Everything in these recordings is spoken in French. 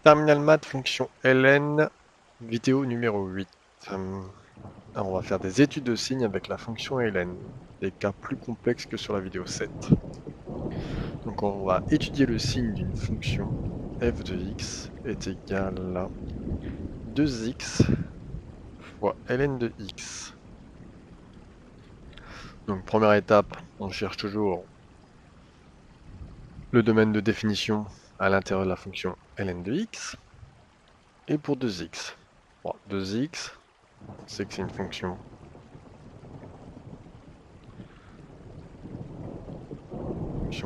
Terminal math fonction ln, vidéo numéro 8. Alors on va faire des études de signes avec la fonction ln, des cas plus complexes que sur la vidéo 7. Donc on va étudier le signe d'une fonction f de x est égal à 2x fois ln de x. Donc première étape, on cherche toujours le domaine de définition à l'intérieur de la fonction ln de x. Et pour 2x, bon, 2x, c'est que c'est une fonction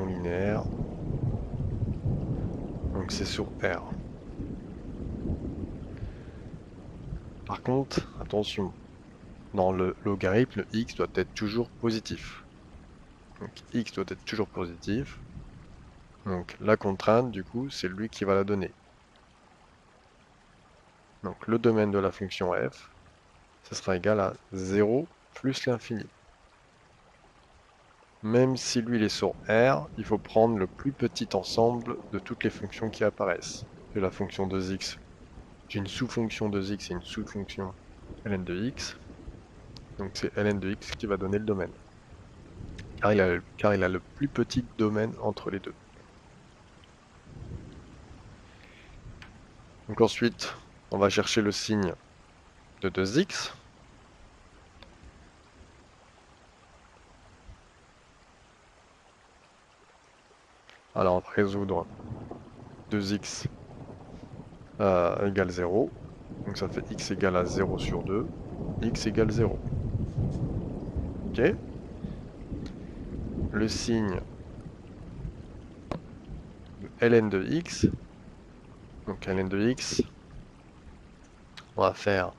linéaire, donc c'est sur R. Par contre, attention, dans le logarithme, x doit être toujours positif. Donc x doit être toujours positif. Donc la contrainte, du coup, c'est lui qui va la donner. Donc le domaine de la fonction f, ce sera égal à 0 plus l'infini. Même si lui il est sur R, il faut prendre le plus petit ensemble de toutes les fonctions qui apparaissent. J'ai la fonction 2x, j'ai une sous-fonction 2x et une sous-fonction ln de x. Donc c'est ln de x qui va donner le domaine. Car il a le plus petit domaine entre les deux. Donc ensuite, on va chercher le signe de 2x. Alors on va résoudre 2x égale 0. Donc ça fait x égale à 0 sur 2. X égale 0. Ok. Le signe de ln de x. Donc ln de x, on va faire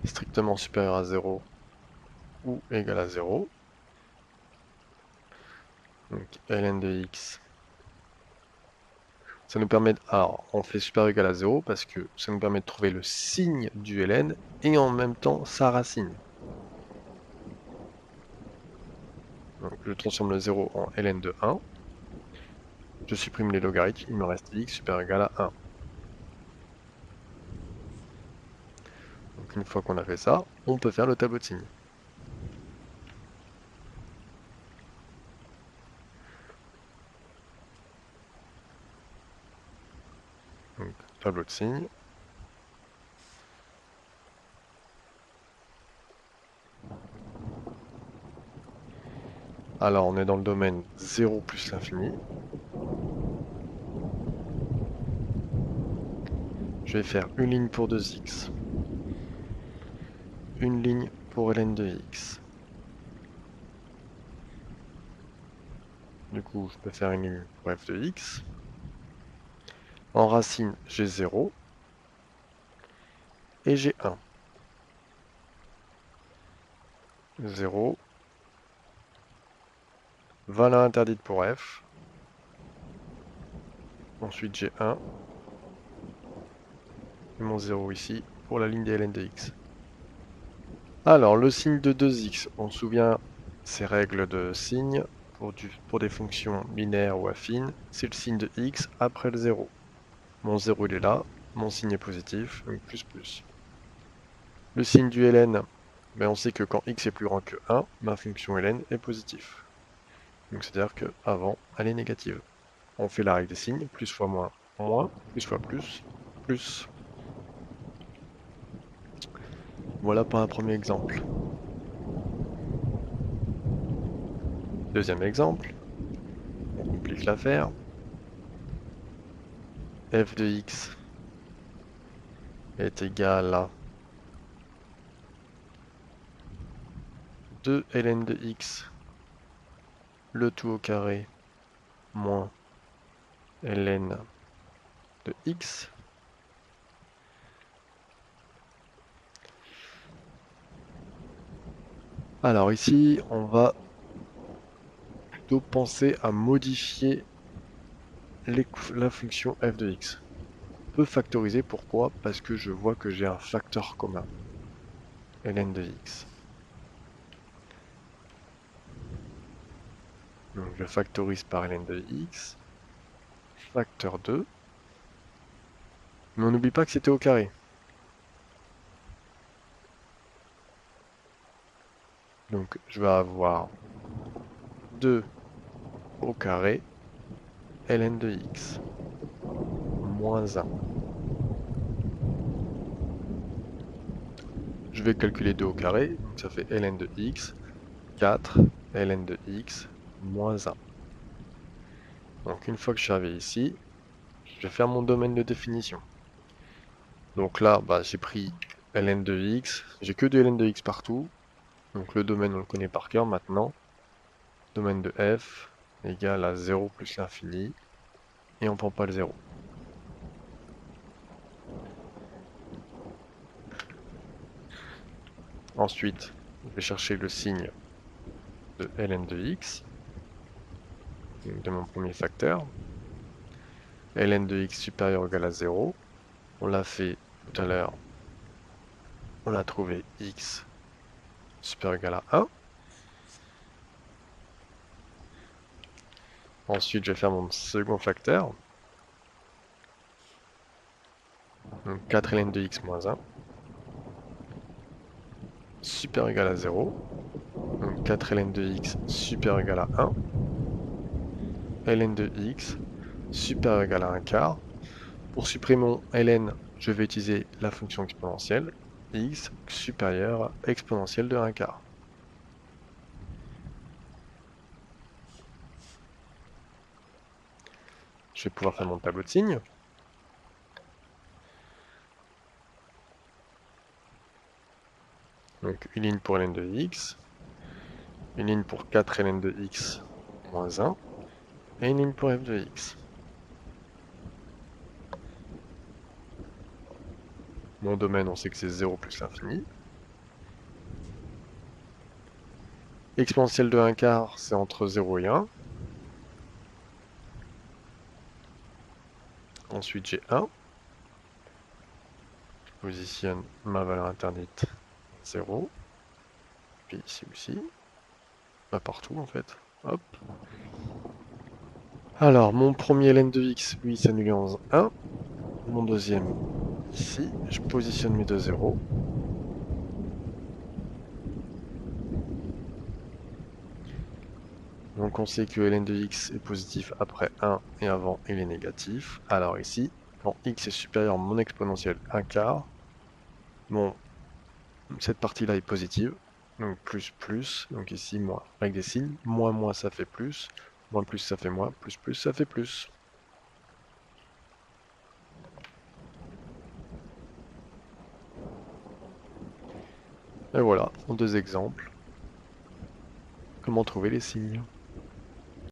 strictement supérieur à 0 ou égal à 0. Donc ln de x, ça nous permet alors on fait supérieur ou égal à 0 parce que ça nous permet de trouver le signe du ln et en même temps sa racine. Donc je transforme le 0 en ln de 1. Je supprime les logarithmes, il me reste x supérieur ou égal à 1. Donc une fois qu'on a fait ça, on peut faire le tableau de signes. Donc tableau de signes. Alors on est dans le domaine 0 plus l'infini. Je vais faire une ligne pour 2x. Une ligne pour ln de x. Du coup, je peux faire une ligne pour f de x. En racine, j'ai 0 et j'ai 1. 0. Valeur interdite pour f. Ensuite, j'ai 1. Et mon 0 ici pour la ligne des ln de x. Alors, le signe de 2x, on se souvient ces règles de signe pour des fonctions binaires ou affines, c'est le signe de x après le 0. Mon 0 il est là, mon signe est positif, donc plus plus. Le signe du ln, ben on sait que quand x est plus grand que 1, ma fonction ln est positive. Donc c'est-à-dire qu'avant, elle est négative. On fait la règle des signes, plus fois moins, moins, plus fois plus, plus. Voilà pour un premier exemple. Deuxième exemple, on complique l'affaire. F de x est égal à 2 ln de x, le tout au carré, moins ln de x. Alors ici, on va plutôt penser à modifier la fonction f de x. On peut factoriser, pourquoi? Parce que je vois que j'ai un facteur commun, ln de x. Donc je factorise par ln de x, facteur 2. Mais on n'oublie pas que c'était au carré. Donc je vais avoir 2 au carré ln de x moins 1. Je vais calculer 2 au carré, donc ça fait ln de x, 4 ln de x moins 1. Donc une fois que je suis arrivé ici, je vais faire mon domaine de définition. Donc là, j'ai pris ln de x, j'ai que du ln de x partout, donc le domaine on le connaît par cœur maintenant. Domaine de f égale à 0 plus l'infini, et on prend pas le 0. Ensuite, je vais chercher le signe de ln de x, de mon premier facteur. ln de x supérieur ou égal à 0. On l'a fait tout à l'heure. On a trouvé x supérieur ou égal à 1. Ensuite, je vais faire mon second facteur. Donc 4 ln de x moins 1. Supérieur ou égal à 0. Donc 4 ln de x supérieur ou égal à 1. ln de x supérieur ou égal à 1 quart. Pour supprimer mon ln, je vais utiliser la fonction exponentielle. X supérieur à exponentielle de 1 quart. Je vais pouvoir faire mon tableau de signes. Donc une ligne pour ln de x, une ligne pour 4 ln de x moins 1, et une ligne pour f de x. Mon domaine, on sait que c'est 0 plus l'infini. Exponentielle de 1 quart, c'est entre 0 et 1. Ensuite, j'ai 1. Je positionne ma valeur interdite 0. Puis ici aussi. Partout en fait. Hop. Alors, mon premier ln de x, lui, s'annule en 1. Mon deuxième, ici. Je positionne mes deux zéros. Donc on sait que ln de x est positif après 1 et avant il est négatif. Alors ici, quand x est supérieur à mon exponentielle 1 quart, cette partie-là est positive. Donc plus, plus, donc ici moins. Avec des signes, moins, moins ça fait plus ça fait moins, plus ça fait plus. Et voilà, en deux exemples, comment trouver les signes.